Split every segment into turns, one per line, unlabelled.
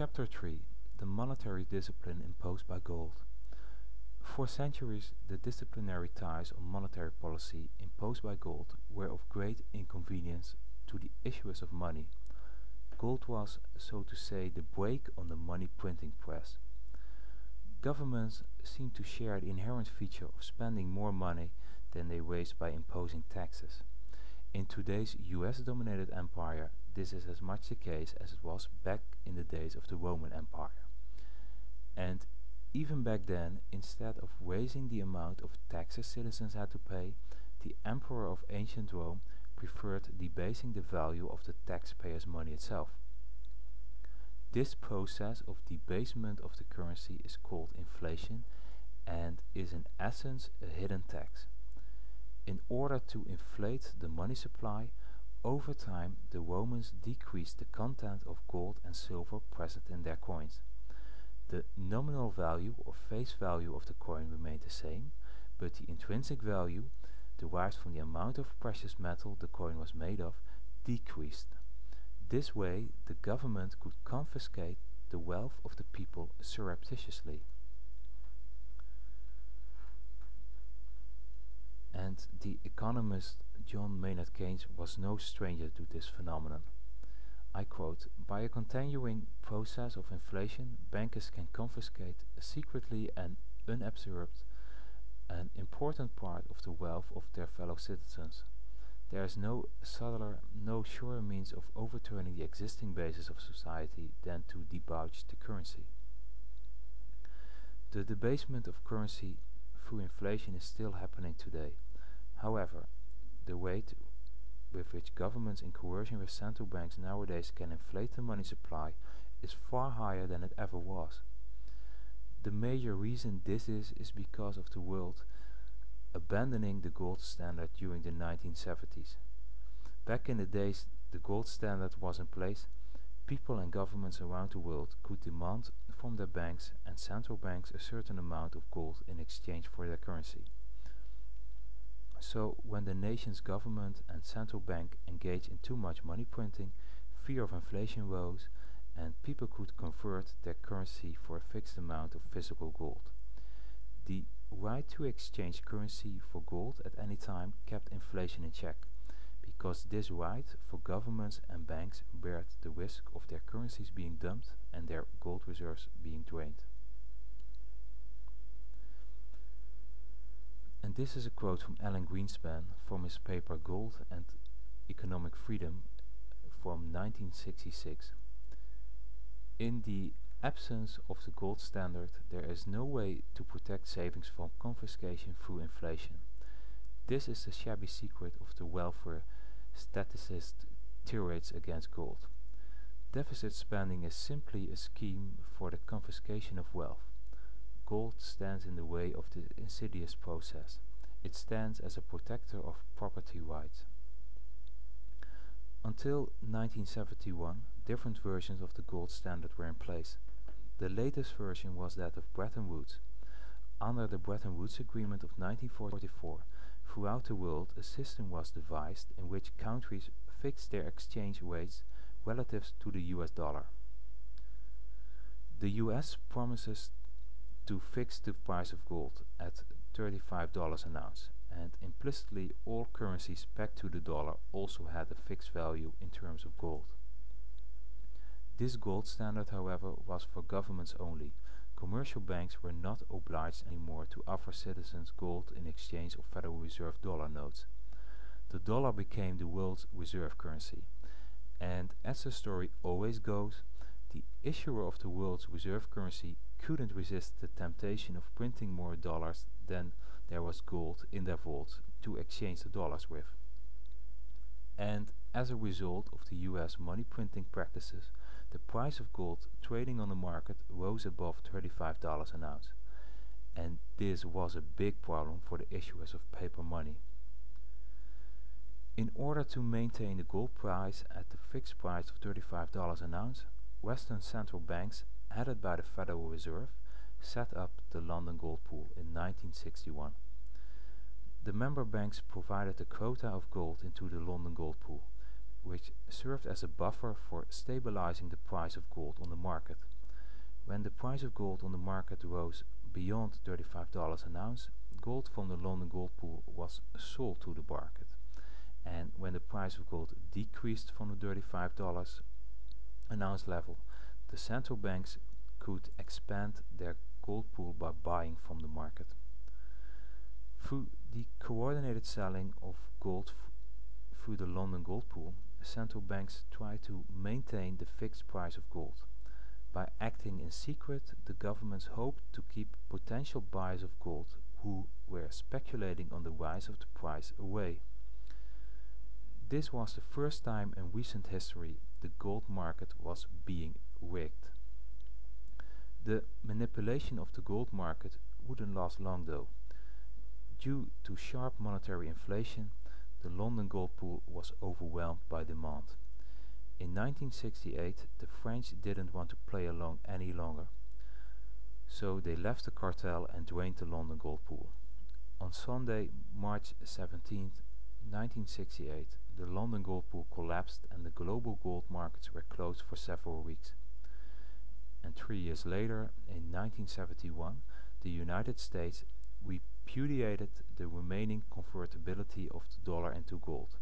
Chapter 3: The monetary discipline imposed by gold. For centuries, the disciplinary ties on monetary policy imposed by gold were of great inconvenience to the issuers of money. Gold was, so to say, the brake on the money printing press. Governments seem to share the inherent feature of spending more money than they raise by imposing taxes. In today's US-dominated empire, this is as much the case as it was back in the days of the Roman Empire. And even back then, instead of raising the amount of taxes citizens had to pay, the emperor of ancient Rome preferred debasing the value of the taxpayers' money itself. This process of debasement of the currency is called inflation and is in essence a hidden tax. In order to inflate the money supply, over time the Romans decreased the content of gold and silver present in their coins. The nominal value or face value of the coin remained the same, but the intrinsic value, derived from the amount of precious metal the coin was made of, decreased. This way the government could confiscate the wealth of the people surreptitiously. And the economist John Maynard Keynes was no stranger to this phenomenon. I quote, "By a continuing process of inflation, bankers can confiscate secretly and unobserved an important part of the wealth of their fellow citizens. There is no subtler, no surer means of overturning the existing basis of society than to debauch the currency." The debasement of currency through inflation is still happening today. However, the rate with which governments in coercion with central banks nowadays can inflate the money supply is far higher than it ever was. The major reason this is because of the world abandoning the gold standard during the 1970s. Back in the days the gold standard was in place, people and governments around the world could demand from their banks and central banks a certain amount of gold in exchange for their currency. So when the nation's government and central bank engaged in too much money printing, fear of inflation rose and people could convert their currency for a fixed amount of physical gold. The right to exchange currency for gold at any time kept inflation in check, because this right for governments and banks bared the risk of their currencies being dumped and their gold reserves being drained. And this is a quote from Alan Greenspan from his paper Gold and Economic Freedom from 1966. In the absence of the gold standard, there is no way to protect savings from confiscation through inflation. This is the shabby secret of the welfare staticist tirades against gold. Deficit spending is simply a scheme for the confiscation of wealth. Gold stands in the way of the insidious process. It stands as a protector of property rights. Until 1971, different versions of the gold standard were in place. The latest version was that of Bretton Woods. Under the Bretton Woods Agreement of 1944, throughout the world a system was devised in which countries fixed their exchange rates relative to the US dollar. The US promises to fix the price of gold at $35 an ounce, and implicitly all currencies pegged to the dollar also had a fixed value in terms of gold. This gold standard, however, was for governments only. Commercial banks were not obliged anymore to offer citizens gold in exchange of Federal Reserve dollar notes. The dollar became the world's reserve currency, and as the story always goes, the issuer of the world's reserve currency couldn't resist the temptation of printing more dollars than there was gold in their vaults to exchange the dollars with. And as a result of the US money printing practices, the price of gold trading on the market rose above $35 an ounce, and this was a big problem for the issuers of paper money. In order to maintain the gold price at the fixed price of $35 an ounce, Western central banks, headed by the Federal Reserve, set up the London Gold Pool in 1961. The member banks provided a quota of gold into the London Gold Pool, which served as a buffer for stabilizing the price of gold on the market. When the price of gold on the market rose beyond $35 an ounce, gold from the London Gold Pool was sold to the market. And when the price of gold decreased from the $35 an ounce level, the central banks could expand their gold pool by buying from the market. Through the coordinated selling of gold through the London Gold Pool, central banks try to maintain the fixed price of gold. By acting in secret, the governments hoped to keep potential buyers of gold who were speculating on the rise of the price away. This was the first time in recent history the gold market was being rigged. The manipulation of the gold market wouldn't last long though. Due to sharp monetary inflation, the London Gold Pool was overwhelmed by demand. In 1968, the French didn't want to play along any longer, so they left the cartel and drained the London Gold Pool. On Sunday, March 17, 1968, the London Gold Pool collapsed and the global gold markets were closed for several weeks. And 3 years later, in 1971, the United States repudiated the remaining convertibility of the dollar into gold.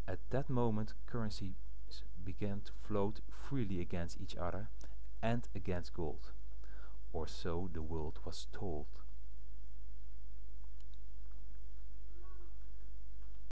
At that moment, currencies began to float freely against each other and against gold, or so the world was told.